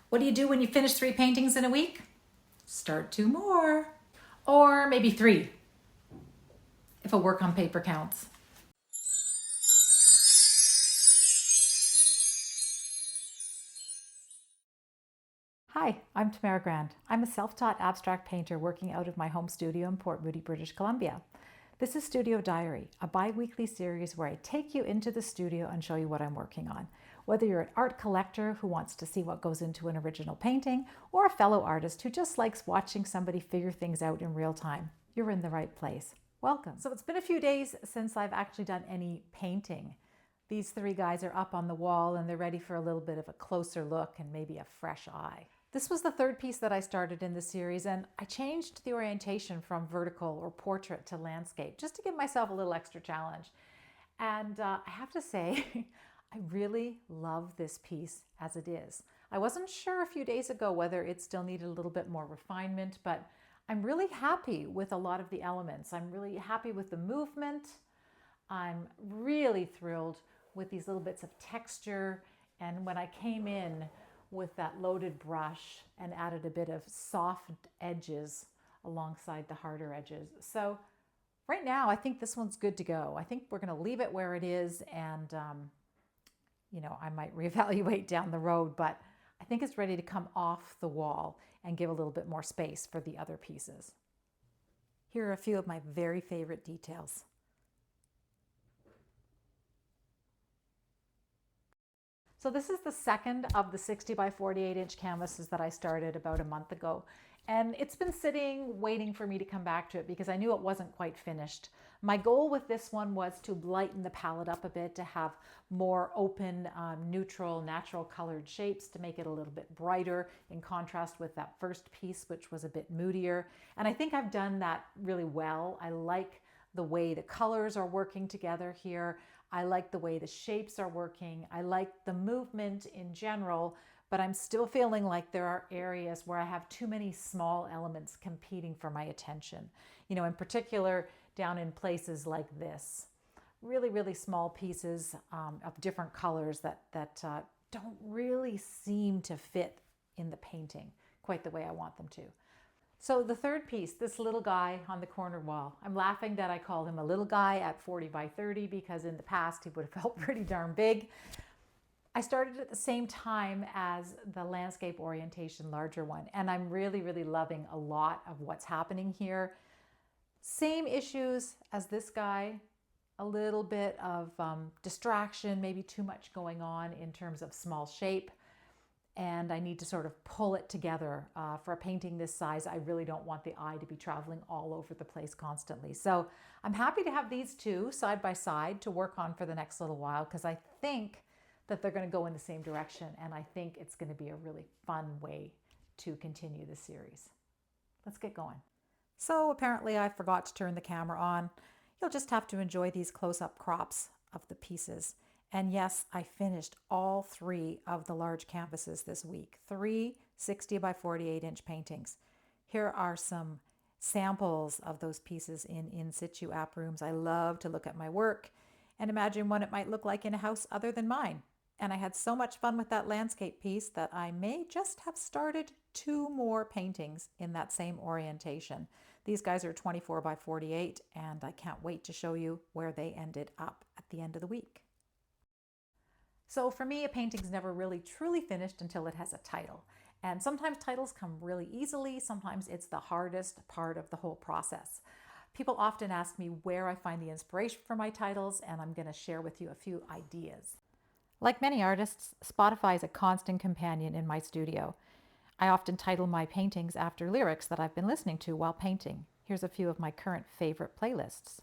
What do you do when you finish 3 paintings in a week? Start 2 more. Or maybe 3, if a work on paper counts. Hi, I'm Tamara Grand. I'm a self-taught abstract painter working out of my home studio in Port Moody, British Columbia. This is Studio Diary, a bi-weekly series where I take you into the studio and show you what I'm working on. Whether you're an art collector who wants to see what goes into an original painting, or a fellow artist who just likes watching somebody figure things out in real time, you're in the right place. Welcome. So it's been a few days since I've actually done any painting. These 3 guys are up on the wall and they're ready for a little bit of a closer look and maybe a fresh eye. This was the 3rd piece that I started in the series, and I changed the orientation from vertical or portrait to landscape just to give myself a little extra challenge. And I have to say, I really love this piece as it is. I wasn't sure a few days ago whether it still needed a little bit more refinement, but I'm really happy with a lot of the elements. I'm really happy with the movement. I'm really thrilled with these little bits of texture. And when I came in with that loaded brush and added a bit of soft edges alongside the harder edges. So right now, I think this one's good to go. I think we're going to leave it where it is, and I might reevaluate down the road, but I think it's ready to come off the wall and give a little bit more space for the other pieces. Here are a few of my very favorite details. So this is the second of the 60 by 48 inch canvases that I started about a month ago. And it's been sitting waiting for me to come back to it because I knew it wasn't quite finished. My goal with this one was to lighten the palette up a bit, to have more open, neutral, natural colored shapes, to make it a little bit brighter in contrast with that first piece, which was a bit moodier. And I think I've done that really well. I like the way the colors are working together here. I like the way the shapes are working. I like the movement in general, but I'm still feeling like there are areas where I have too many small elements competing for my attention. In particular, down in places like this. Really, really small pieces of different colors that don't really seem to fit in the painting quite the way I want them to. So the 3rd piece, this little guy on the corner wall, I'm laughing that I call him a little guy at 40 by 30 because in the past he would have felt pretty darn big. I started at the same time as the landscape orientation larger one, and I'm really, really loving a lot of what's happening here. Same issues as this guy, a little bit of distraction, maybe too much going on in terms of small shape. And I need to sort of pull it together. For a painting this size, I really don't want the eye to be traveling all over the place constantly. So I'm happy to have these 2 side by side to work on for the next little while, because I think that they're going to go in the same direction, and I think it's going to be a really fun way to continue the series. Let's get going. So apparently I forgot to turn the camera on. You'll just have to enjoy these close-up crops of the pieces. And yes, I finished all 3 of the large canvases this week, 3 60 by 48 inch paintings. Here are some samples of those pieces in situ app rooms. I love to look at my work and imagine what it might look like in a house other than mine. And I had so much fun with that landscape piece that I may just have started 2 more paintings in that same orientation. These guys are 24 by 48, and I can't wait to show you where they ended up at the end of the week. So for me, a painting's never really truly finished until it has a title. And sometimes titles come really easily. Sometimes it's the hardest part of the whole process. People often ask me where I find the inspiration for my titles, and I'm going to share with you a few ideas. Like many artists, Spotify is a constant companion in my studio. I often title my paintings after lyrics that I've been listening to while painting. Here's a few of my current favorite playlists.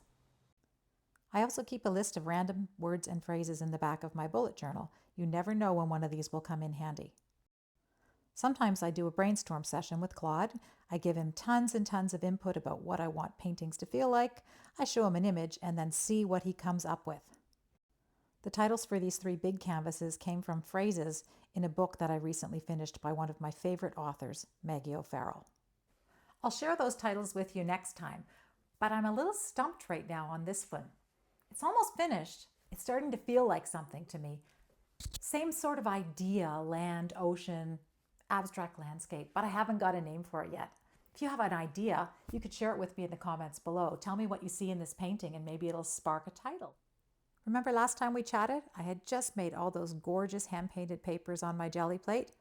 I also keep a list of random words and phrases in the back of my bullet journal. You never know when one of these will come in handy. Sometimes I do a brainstorm session with Claude. I give him tons and tons of input about what I want paintings to feel like. I show him an image and then see what he comes up with. The titles for these 3 big canvases came from phrases in a book that I recently finished by one of my favorite authors, Maggie O'Farrell. I'll share those titles with you next time, but I'm a little stumped right now on this one. It's almost finished. It's starting to feel like something to me. Same sort of idea, land, ocean, abstract landscape, but I haven't got a name for it yet. If you have an idea, you could share it with me in the comments below. Tell me what you see in this painting and maybe it'll spark a title. Remember last time we chatted? I had just made all those gorgeous hand-painted papers on my jelly plate.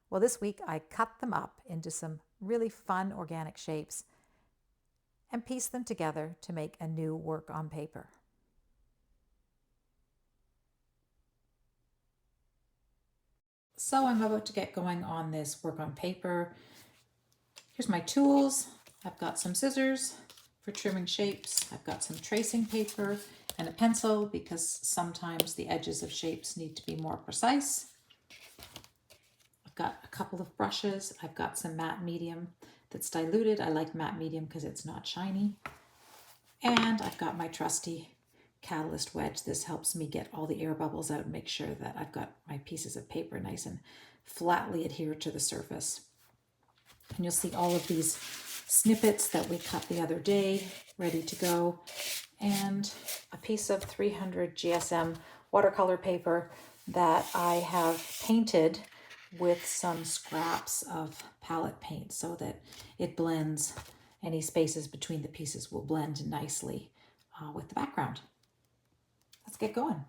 Well, this week I cut them up into some really fun organic shapes and pieced them together to make a new work on paper. So I'm about to get going on this work on paper. Here's my tools. I've got some scissors for trimming shapes. I've got some tracing paper and a pencil because sometimes the edges of shapes need to be more precise. I've got a couple of brushes. I've got some matte medium that's diluted. I like matte medium because it's not shiny. And I've got my trusty catalyst wedge. This helps me get all the air bubbles out and make sure that I've got my pieces of paper nice and flatly adhered to the surface. And you'll see all of these snippets that we cut the other day ready to go, and a piece of 300 GSM watercolor paper that I have painted with some scraps of palette paint so that it blends. Any spaces between the pieces will blend nicely with the background. Let's get going.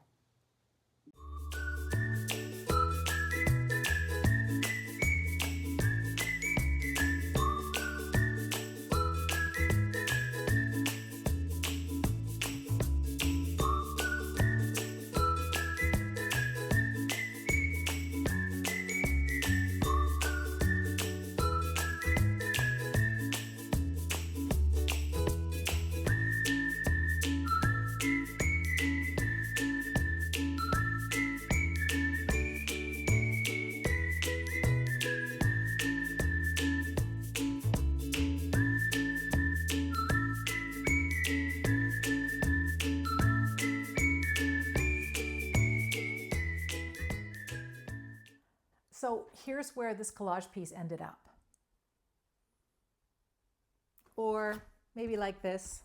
So here's where this collage piece ended up. Or maybe like this.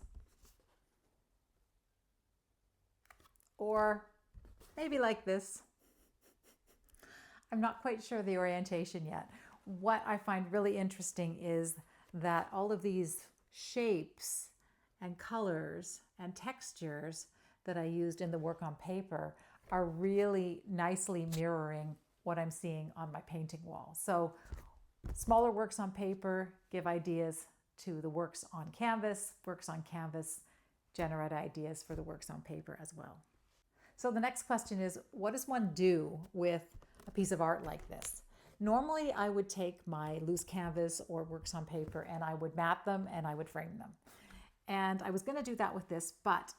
Or maybe like this. I'm not quite sure the orientation yet. What I find really interesting is that all of these shapes and colors and textures that I used in the work on paper are really nicely mirroring what I'm seeing on my painting wall. So smaller works on paper give ideas to the works on canvas generate ideas for the works on paper as well. So the next question is, what does one do with a piece of art like this? Normally I would take my loose canvas or works on paper and I would mat them and I would frame them. And I was going to do that with this, but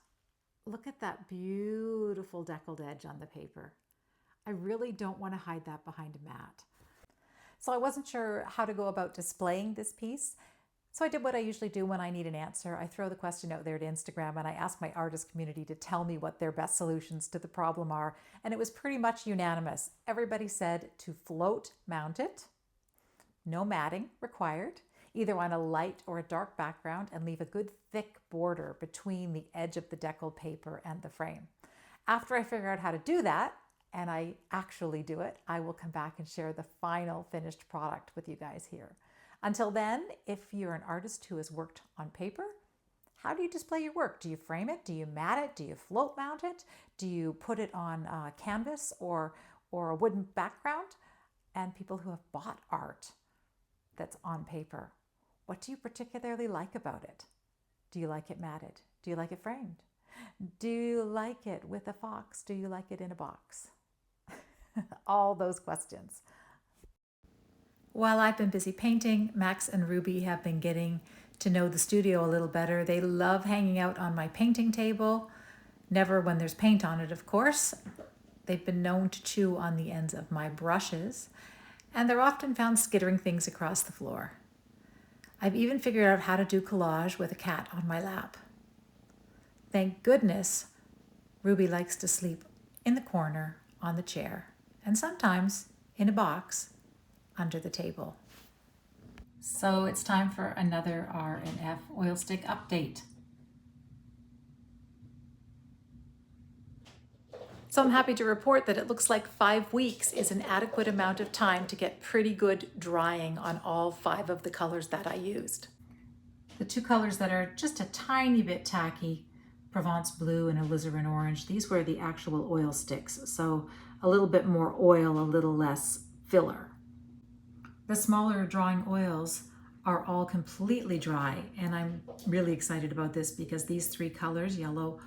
look at that beautiful deckled edge on the paper. I really don't want to hide that behind a mat. So I wasn't sure how to go about displaying this piece. So I did what I usually do when I need an answer. I throw the question out there to Instagram and I ask my artist community to tell me what their best solutions to the problem are. And it was pretty much unanimous. Everybody said to float mount it, no matting required, either on a light or a dark background, and leave a good thick border between the edge of the deckled paper and the frame. After I figure out how to do that, and I actually do it, I will come back and share the final finished product with you guys here. Until then, if you're an artist who has worked on paper, how do you display your work? Do you frame it? Do you mat it? Do you float mount it? Do you put it on canvas or a wooden background? And people who have bought art that's on paper, what do you particularly like about it? Do you like it matted? Do you like it framed? Do you like it with a fox? Do you like it in a box? All those questions. While I've been busy painting, Max and Ruby have been getting to know the studio a little better. They love hanging out on my painting table, never when there's paint on it, of course. They've been known to chew on the ends of my brushes, and they're often found skittering things across the floor. I've even figured out how to do collage with a cat on my lap. Thank goodness, Ruby likes to sleep in the corner on the chair, and sometimes in a box under the table. So it's time for another R&F oil stick update. So I'm happy to report that it looks like 5 weeks is an adequate amount of time to get pretty good drying on all 5 of the colors that I used. The 2 colors that are just a tiny bit tacky, Provence blue and alizarin orange, these were the actual oil sticks, so a little bit more oil, a little less filler. The smaller drawing oils are all completely dry, and I'm really excited about this because these 3 colors, yellow,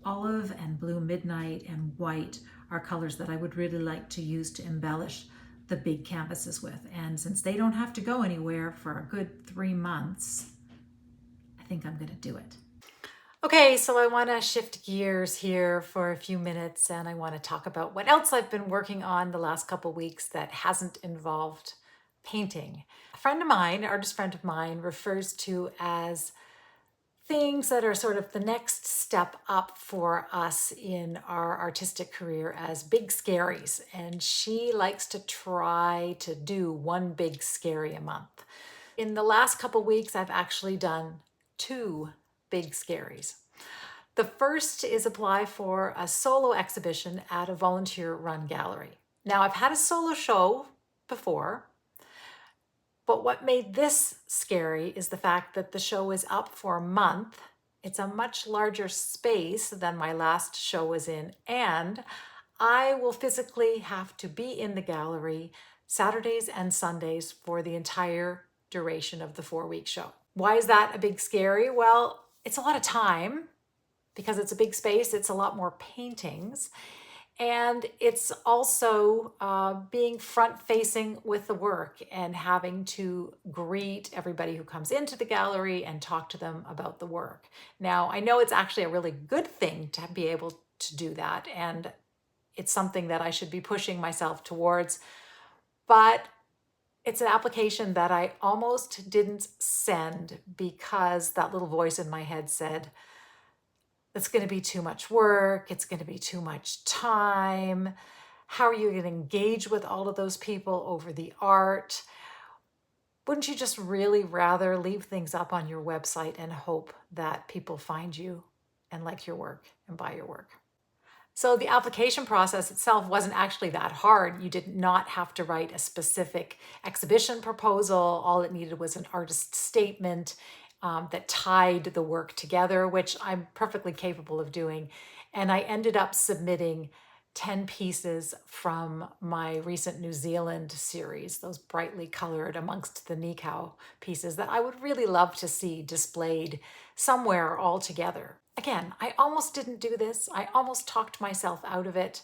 olive, and blue midnight, and white, are colors that I would really like to use to embellish the big canvases with. And since they don't have to go anywhere for a good 3 months, I think I'm gonna do it. Okay, so I want to shift gears here for a few minutes, and I want to talk about what else I've been working on the last couple weeks that hasn't involved painting. A friend of mine, artist friend of mine, refers to as things that are sort of the next step up for us in our artistic career as big scaries. And she likes to try to do one big scary a month. In the last couple weeks, I've actually done 2 big scaries. The first is apply for a solo exhibition at a volunteer-run gallery. Now, I've had a solo show before, but what made this scary is the fact that the show is up for a month. It's a much larger space than my last show was in, and I will physically have to be in the gallery Saturdays and Sundays for the entire duration of the 4-week show. Why is that a big scary? Well, it's a lot of time because it's a big space. It's a lot more paintings. And it's also being front-facing with the work and having to greet everybody who comes into the gallery and talk to them about the work. Now, I know it's actually a really good thing to be able to do that, and it's something that I should be pushing myself towards, but it's an application that I almost didn't send because that little voice in my head said, it's going to be too much work. It's going to be too much time. How are you going to engage with all of those people over the art? Wouldn't you just really rather leave things up on your website and hope that people find you and like your work and buy your work? So the application process itself wasn't actually that hard. You did not have to write a specific exhibition proposal. All it needed was an artist statement that tied the work together, which I'm perfectly capable of doing. And I ended up submitting 10 pieces from my recent New Zealand series, those brightly colored amongst the Nikau pieces that I would really love to see displayed somewhere all together. Again, I almost didn't do this. I almost talked myself out of it.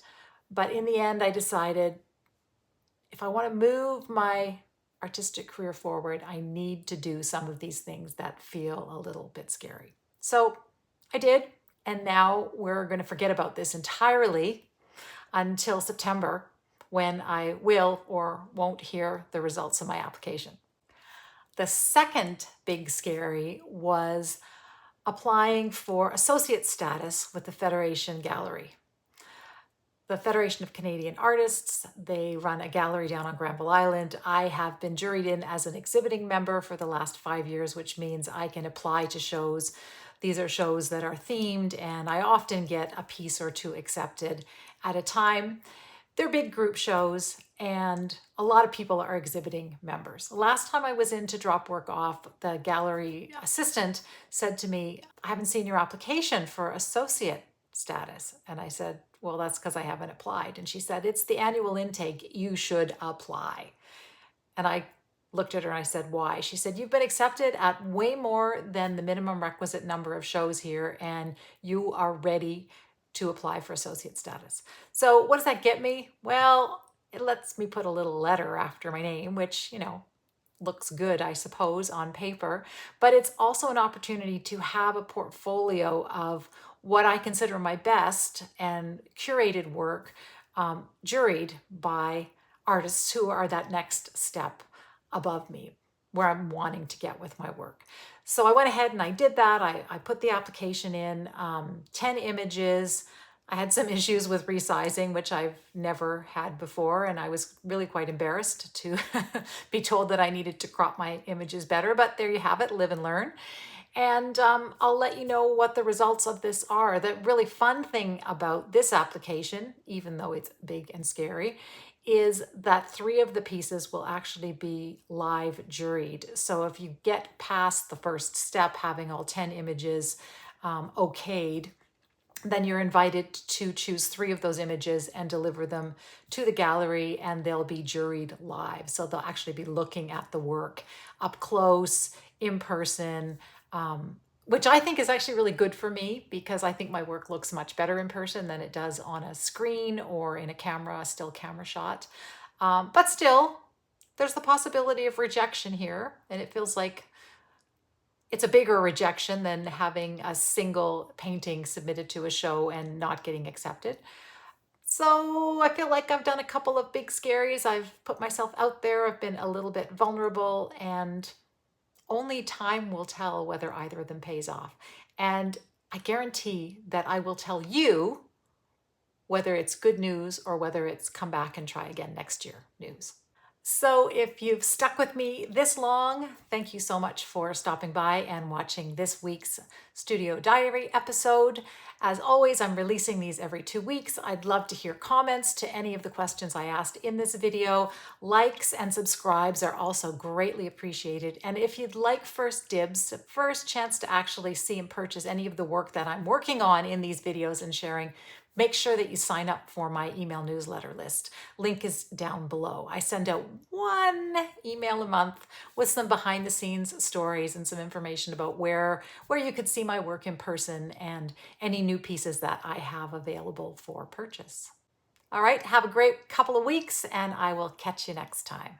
But in the end, I decided if I want to move my artistic career forward, I need to do some of these things that feel a little bit scary. So I did, and now we're going to forget about this entirely until September, when I will or won't hear the results of my application. The second big scary was applying for associate status with the Federation Gallery. The Federation of Canadian Artists, they run a gallery down on Granville Island. I have been juried in as an exhibiting member for the last 5 years, which means I can apply to shows. These are shows that are themed, and I often get a piece or 2 accepted at a time. They're big group shows, and a lot of people are exhibiting members. Last time I was in to drop work off, the gallery assistant said to me, I haven't seen your application for associate status. And I said, well, that's because I haven't applied. And she said, it's the annual intake. You should apply. And I looked at her and I said, why? She said, you've been accepted at way more than the minimum requisite number of shows here, and you are ready to apply for associate status. So what does that get me? Well, it lets me put a little letter after my name, which, looks good, I suppose, on paper, but it's also an opportunity to have a portfolio of what I consider my best and curated work, juried by artists who are that next step above me, where I'm wanting to get with my work. So I went ahead and I did that. I put the application in, 10 images. I had some issues with resizing, which I've never had before, and I was really quite embarrassed to be told that I needed to crop my images better, but there you have it, live and learn. And I'll let you know what the results of this are. The really fun thing about this application, even though it's big and scary, is that 3 of the pieces will actually be live juried. So if you get past the first step, having all 10 images okayed, then you're invited to choose 3 of those images and deliver them to the gallery, and they'll be juried live. So they'll actually be looking at the work up close, in person, which I think is actually really good for me, because I think my work looks much better in person than it does on a screen or in a still camera shot. But still, there's the possibility of rejection here, and it feels like it's a bigger rejection than having a single painting submitted to a show and not getting accepted. So I feel like I've done a couple of big scaries. I've put myself out there. I've been a little bit vulnerable, and only time will tell whether either of them pays off. And I guarantee that I will tell you whether it's good news or whether it's come back and try again next year news. So if you've stuck with me this long, thank you so much for stopping by and watching this week's Studio Diary episode. As always, I'm releasing these every 2 weeks. I'd love to hear comments to any of the questions I asked in this video. Likes and subscribes are also greatly appreciated. And if you'd like first dibs, first chance to actually see and purchase any of the work that I'm working on in these videos and sharing, make sure that you sign up for my email newsletter list. Link is down below. I send out 1 email a month with some behind the scenes stories and some information about where you could see my work in person and any new pieces that I have available for purchase. All right, have a great couple of weeks, and I will catch you next time.